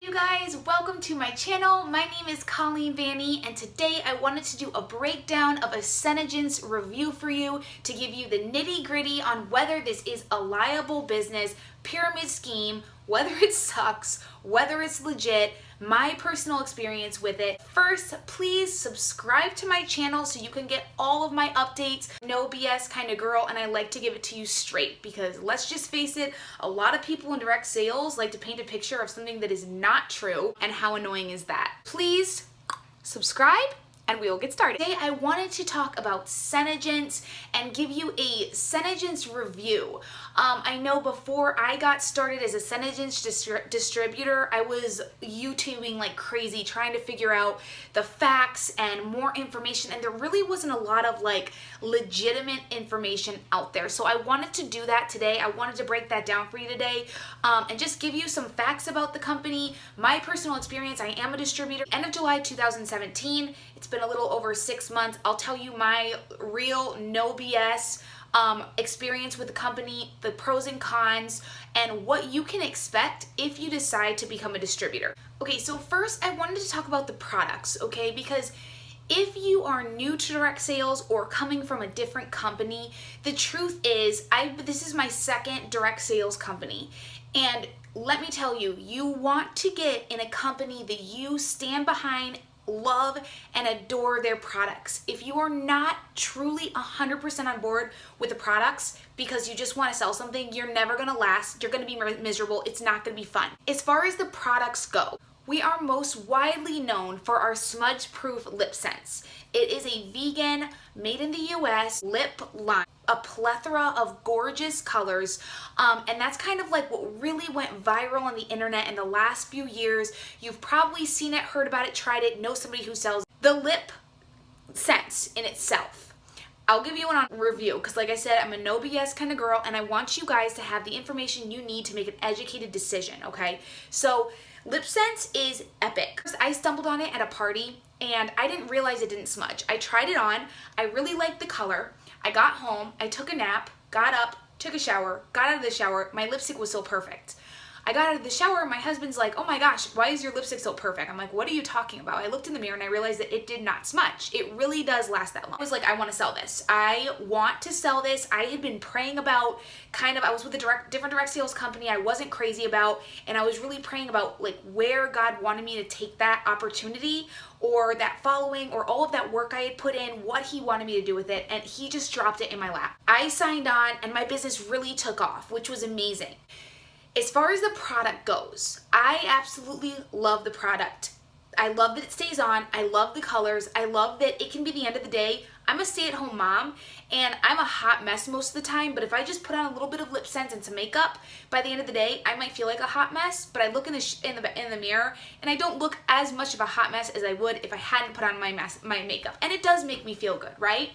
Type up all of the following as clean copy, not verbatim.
You guys, welcome to my channel. My name is Colleen Vanny, and today I wanted to do a breakdown of a Senegence review for you to give you the nitty-gritty on whether this is a liable business, pyramid scheme, whether it sucks, whether it's legit, my personal experience with it. First, please subscribe to my channel so you can get all of my updates. No BS kind of girl, and I like to give it to you straight because let's just face it, a lot of people in direct sales like to paint a picture of something that is not true, and how annoying is that? Please subscribe and we will get started. Today I wanted to talk about Senegence and give you a Senegence review. I know before I got started as a Senegence distributor, I was YouTubing like crazy trying to figure out the facts and more information, and there really wasn't a lot of like legitimate information out there. So I wanted to do that today. I wanted to break that down for you today and just give you some facts about the company, my personal experience. I am a distributor. End of July 2017. It's been a little over 6 months. I'll tell you my real no BS experience with the company, the pros and cons, and what you can expect if you decide to become a distributor. Okay, so first I wanted to talk about the products, okay? Because if you are new to direct sales or coming from a different company, the truth is this is my second direct sales company. And let me tell you, you want to get in a company that you stand behind, love, and adore their products. If you are not truly 100% on board with the products because you just want to sell something, you're never going to last. You're going to be miserable. It's not going to be fun. As far as the products go, we are most widely known for our Smudge Proof Lip Scents. It is a vegan, made in the US lip line, a plethora of gorgeous colors, and that's kind of like what really went viral on the internet in the last few years. You've probably seen it, heard about it, tried it, know somebody who sells the lip scents in itself. I'll give you an review because like I said, I'm a no BS kind of girl, and I want you guys to have the information you need to make an educated decision, okay? So lip scents is epic. I stumbled on it at a party and I didn't realize it didn't smudge. I tried it on, I really liked the color. I got home, I took a nap, got up, took a shower, got out of the shower, my lipstick was still perfect. I got out of the shower, my husband's like, oh my gosh, why is your lipstick so perfect? I'm like, what are you talking about? I looked in the mirror and I realized that it did not smudge. It really does last that long. I was like, I want to sell this. I want to sell this. I had been praying about I was with a different direct sales company I wasn't crazy about, and I was really praying about like where God wanted me to take that opportunity or that following or all of that work I had put in, what he wanted me to do with it, and he just dropped it in my lap. I signed on and my business really took off, which was amazing. As far as the product goes, I absolutely love the product. I love that it stays on. I love the colors. I love that it can be the end of the day. I'm a stay-at-home mom and I'm a hot mess most of the time, but if I just put on a little bit of lip scents and some makeup, by the end of the day, I might feel like a hot mess, but I look in the mirror and I don't look as much of a hot mess as I would if I hadn't put on my makeup. And it does make me feel good, right?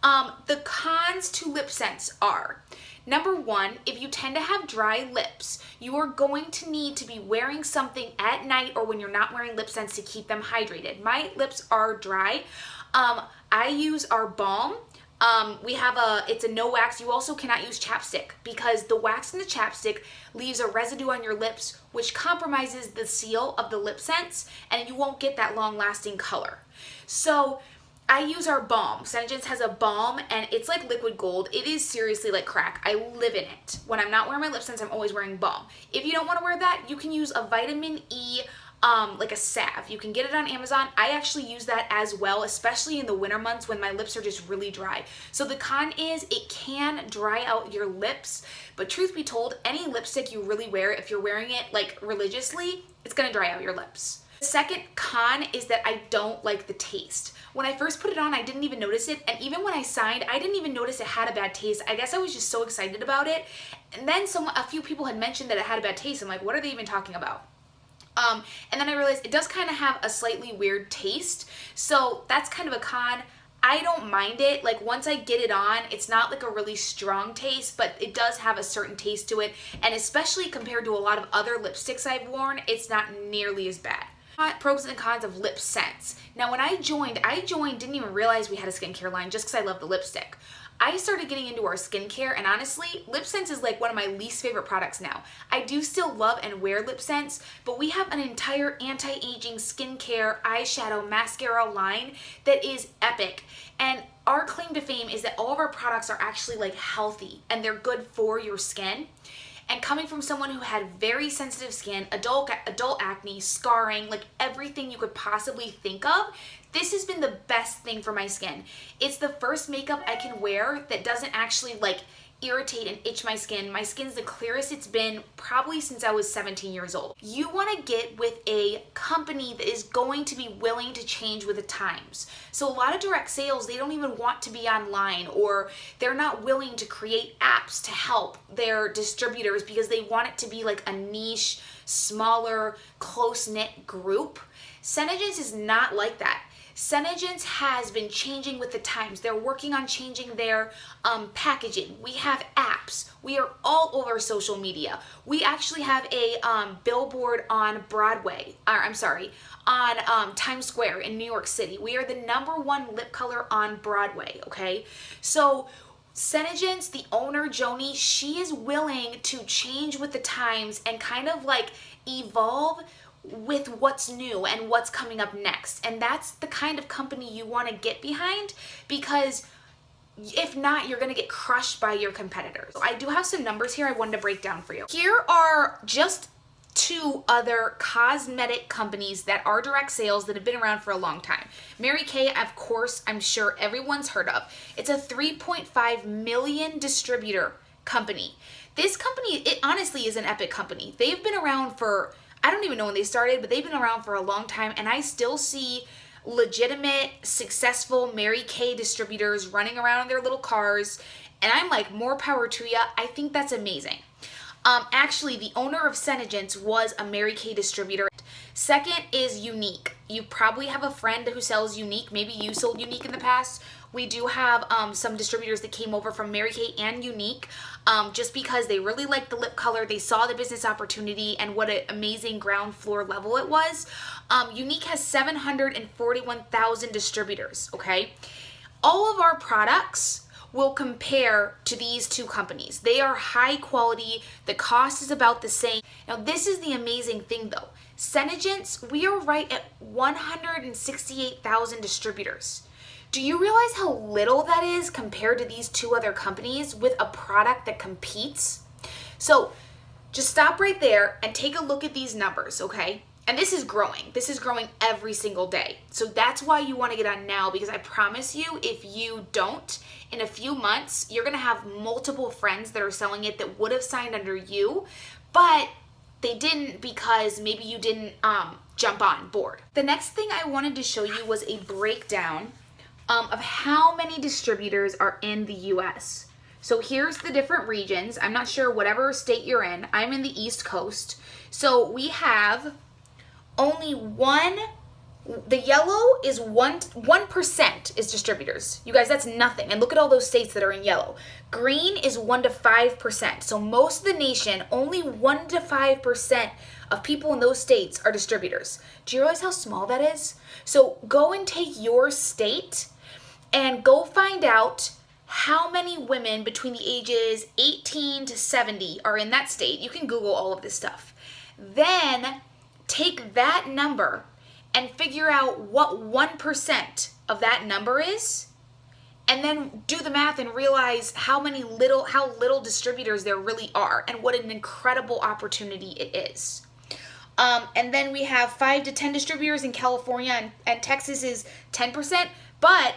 The cons to lip scents are, number one, if you tend to have dry lips, you are going to need to be wearing something at night or when you're not wearing lip scents to keep them hydrated. My lips are dry. I use our balm. It's a no wax. You also cannot use chapstick because the wax in the chapstick leaves a residue on your lips which compromises the seal of the lip scents, and you won't get that long lasting color. So I use our balm. Senegence has a balm and it's like liquid gold. It is seriously like crack. I live in it. When I'm not wearing my lip scents, I'm always wearing balm. If you don't want to wear that, you can use a vitamin E, like a salve. You can get it on Amazon. I actually use that as well, especially in the winter months when my lips are just really dry. So the con is it can dry out your lips, but truth be told, any lipstick you really wear, if you're wearing it like religiously, it's gonna dry out your lips. The second con is that I don't like the taste. When I first put it on, I didn't even notice it, and even when I signed, I didn't even notice it had a bad taste. I guess I was just so excited about it, and then a few people had mentioned that it had a bad taste. I'm like, what are they even talking about? And then I realized it does kind of have a slightly weird taste, so that's kind of a con. I don't mind it. Like once I get it on, it's not like a really strong taste, but it does have a certain taste to it, and especially compared to a lot of other lipsticks I've worn, it's not nearly as bad. Pros and cons of lip scents. Now when I joined, didn't even realize we had a skincare line just because I love the lipstick. I started getting into our skincare, and honestly, Lip Sense is like one of my least favorite products now. I do still love and wear Lip Sense, but we have an entire anti-aging skincare eyeshadow mascara line that is epic. And our claim to fame is that all of our products are actually like healthy and they're good for your skin. And coming from someone who had very sensitive skin, adult acne, scarring, like everything you could possibly think of, this has been the best thing for my skin. It's the first makeup I can wear that doesn't actually like irritate and itch my skin. My skin's the clearest it's been probably since I was 17 years old. You want to get with a company that is going to be willing to change with the times. So a lot of direct sales, they don't even want to be online, or they're not willing to create apps to help their distributors because they want it to be like a niche, smaller, close-knit group. Senegence is not like that. Senegence has been changing with the times. They're working on changing their packaging. We have apps. We are all over social media. We actually have a billboard on on Times Square in New York City. We are the #1 lip color on Broadway, okay? So Senegence, the owner, Joni, she is willing to change with the times and kind of like evolve with what's new and what's coming up next. And that's the kind of company you want to get behind, because if not, you're going to get crushed by your competitors. So I do have some numbers here I wanted to break down for you. Here are just 2 other cosmetic companies that are direct sales that have been around for a long time. Mary Kay, of course, I'm sure everyone's heard of. It's a 3.5 million distributor company. This company, it honestly is an epic company. They've been around for, I don't even know when they started, but they've been around for a long time, and I still see legitimate, successful Mary Kay distributors running around in their little cars, and I'm like, more power to ya. I think that's amazing. Actually, the owner of Senegence was a Mary Kay distributor. Second is Unique. You probably have a friend who sells Unique. Maybe you sold Unique in the past. We do have some distributors that came over from Mary Kay and Unique just because they really liked the lip color. They saw the business opportunity and what an amazing ground floor level it was. Unique has 741,000 distributors, okay? All of our products will compare to these 2 companies. They are high quality. The cost is about the same. Now, this is the amazing thing though. Senegence, we are right at 168,000 distributors. Do you realize how little that is compared to these 2 other companies with a product that competes? So just stop right there and take a look at these numbers, okay? And this is growing. This is growing every single day. So that's why you want to get on now, because I promise you, if you don't, in a few months, you're going to have multiple friends that are selling it that would have signed under you, but they didn't because maybe you didn't jump on board. The next thing I wanted to show you was a breakdown of how many distributors are in the US. So here's the different regions. I'm not sure whatever state you're in. I'm in the East Coast. So we have only the yellow is 1% is distributors. You guys, that's nothing. And look at all those states that are in yellow. Green is 1 to 5%. So most of the nation, only 1 to 5% of people in those states are distributors. Do you realize how small that is? So go and take your state and go find out how many women between the ages 18 to 70 are in that state. You can Google all of this stuff. Then take that number and figure out what 1% of that number is, and then do the math and realize how little distributors there really are and what an incredible opportunity it is. And then we have 5 to 10 distributors in California, and Texas is 10%, but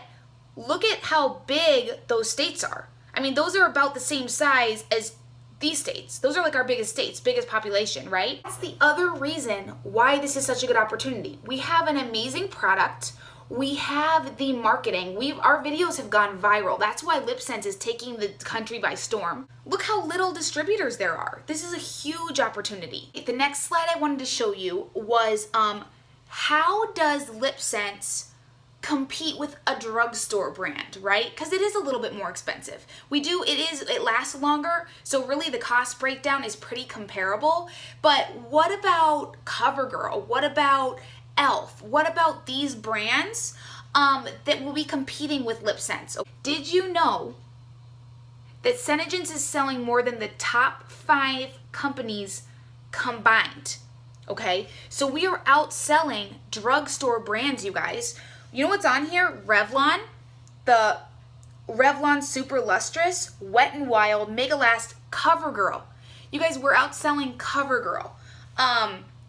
look at how big those states are. I mean, those are about the same size as these states. Those are like our biggest states, biggest population, right? That's the other reason why this is such a good opportunity. We have an amazing product. We have the marketing. Our videos have gone viral. That's why Lip Sense is taking the country by storm. Look how little distributors there are. This is a huge opportunity. The next slide I wanted to show you was how does Lip Sense compete with a drugstore brand, right? Because it is a little bit more expensive. It lasts longer, so really the cost breakdown is pretty comparable. But what about CoverGirl? What about e.l.f.? What about these brands that will be competing with Lip Sense? Did you know that Senegence is selling more than the top 5 companies combined. Okay, so we are outselling drugstore brands, you guys. You know what's on here? Revlon, the Revlon Super Lustrous, Wet n Wild, Mega Last, CoverGirl. You guys, we're outselling CoverGirl,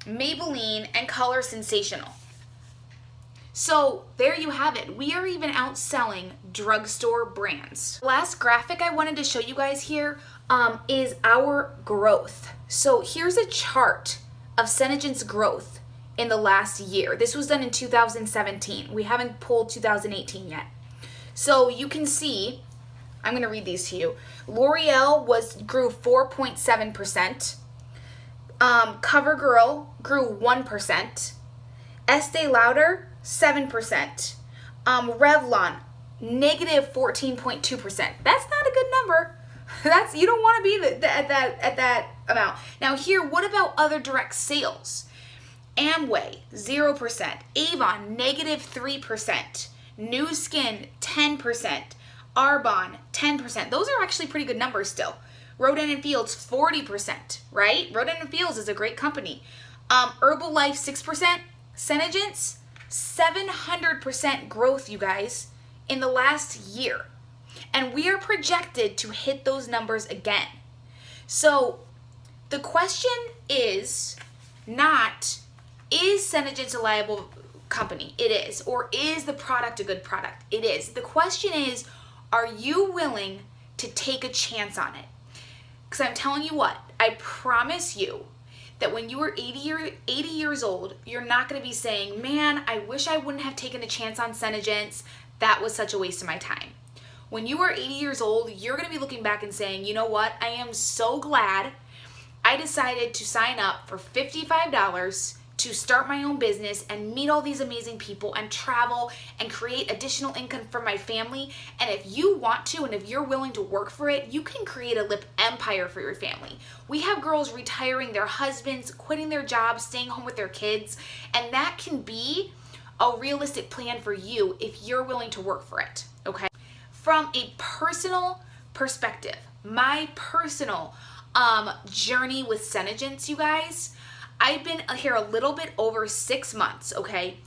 Maybelline, and Color Sensational. So there you have it. We are even outselling drugstore brands. Last graphic I wanted to show you guys here is our growth. So here's a chart of Senegence growth in the last year. This was done in 2017. We haven't pulled 2018 yet. So you can see, I'm going to read these to you. L'Oreal grew 4.7%. CoverGirl grew 1%. Estee Lauder 7%. Revlon negative 14.2%. That's not a good number. You don't want to be at that amount. Now here, what about other direct sales? Amway 0%. Avon negative 3%. New Skin 10%. Arbonne 10%. Those are actually pretty good numbers still. Rodan & Fields 40%, right? Rodan & Fields is a great company. Herbalife 6%. Senegence 700% growth, you guys, in the last year. And we are projected to hit those numbers again. So the question is not, is Senegence a liable company? It is. Or is the product a good product? It is. The question is, are you willing to take a chance on it? Because I'm telling you what, I promise you that when you are 80 years old, you're not going to be saying, man, I wish I wouldn't have taken a chance on Senegence. That was such a waste of my time. When you are 80 years old, you're going to be looking back and saying, you know what? I am so glad I decided to sign up for $55 to start my own business and meet all these amazing people and travel and create additional income for my family. And if you want to, and if you're willing to work for it, you can create a lip empire for your family. We have girls retiring their husbands, quitting their jobs, staying home with their kids, and that can be a realistic plan for you if you're willing to work for it, okay? From a personal perspective, my personal journey with Senegence, you guys, I've been here a little bit over 6 months, okay?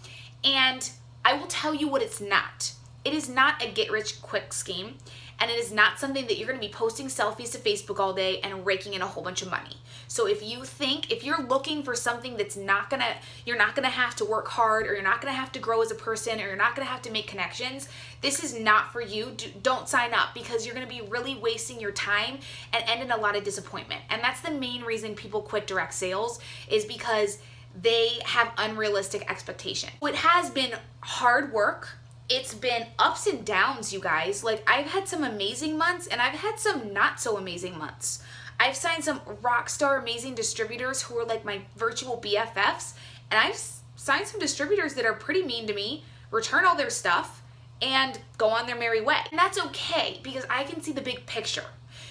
And I will tell you what it's not. It is not a get-rich-quick scheme, and it is not something that you're going to be posting selfies to Facebook all day and raking in a whole bunch of money. So if you're looking for something that's you're not gonna have to work hard, or you're not gonna have to grow as a person, or you're not gonna have to make connections, this is not for you. Don't sign up, because you're gonna be really wasting your time and end in a lot of disappointment. And that's the main reason people quit direct sales, is because they have unrealistic expectations. It has been hard work. It's been ups and downs, you guys. Like, I've had some amazing months and I've had some not so amazing months. I've signed some rock star amazing distributors who are like my virtual BFFs, and I've signed some distributors that are pretty mean to me, return all their stuff, and go on their merry way. And that's okay, because I can see the big picture.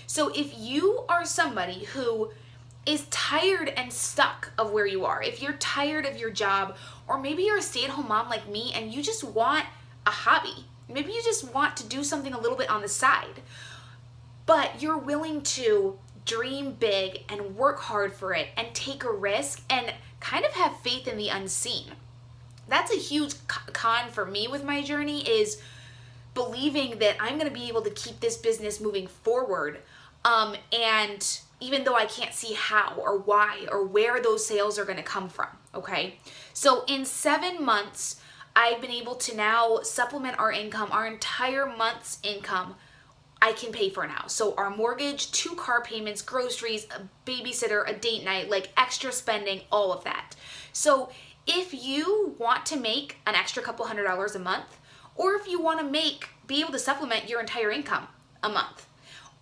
So if you are somebody who is tired and stuck of where you are, if you're tired of your job, or maybe you're a stay-at-home mom like me and you just want a hobby, maybe you just want to do something a little bit on the side, but you're willing to dream big and work hard for it and take a risk and kind of have faith in the unseen. That's a huge con for me with my journey, is believing that I'm going to be able to keep this business moving forward. And even though I can't see how or why or where those sales are going to come from. Okay. So in 7 months, I've been able to now supplement our income, our entire month's income I can pay for now. So our mortgage, 2 car payments, groceries, a babysitter, a date night, like extra spending, all of that. So if you want to make an extra couple $100s a month, or if you want to be able to supplement your entire income a month,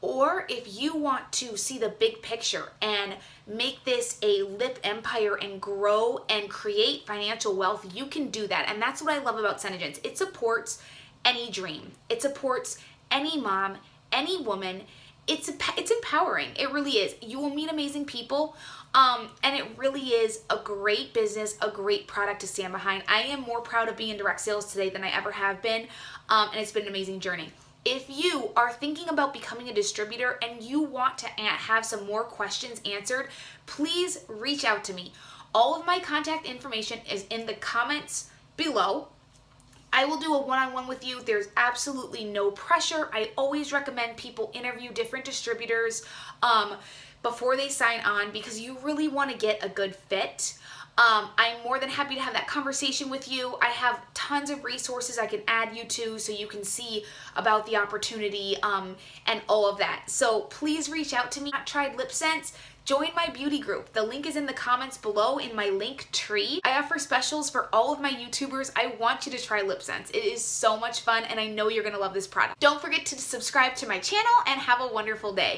or if you want to see the big picture and make this a lip empire and grow and create financial wealth, you can do that. And that's what I love about Senegence. It supports any dream. It supports any mom, any woman. It's empowering. It really is. You will meet amazing people, and it really is a great business, a great product to stand behind. I am more proud of being in direct sales today than I ever have been, and it's been an amazing journey. If you are thinking about becoming a distributor and you want to have some more questions answered, please reach out to me. All of my contact information is in the comments below. I will do a one-on-one with you. There's absolutely no pressure. I always recommend people interview different distributors before they sign on because you really want to get a good fit. I'm more than happy to have that conversation with you. I have tons of resources I can add you to so you can see about the opportunity and all of that. So please reach out to me. Not tried lip scents? Join my beauty group. The link is in the comments below in my link tree. I offer specials for all of my YouTubers. I want you to try lip scents. It is so much fun and I know you're gonna love this product. Don't forget to subscribe to my channel and have a wonderful day.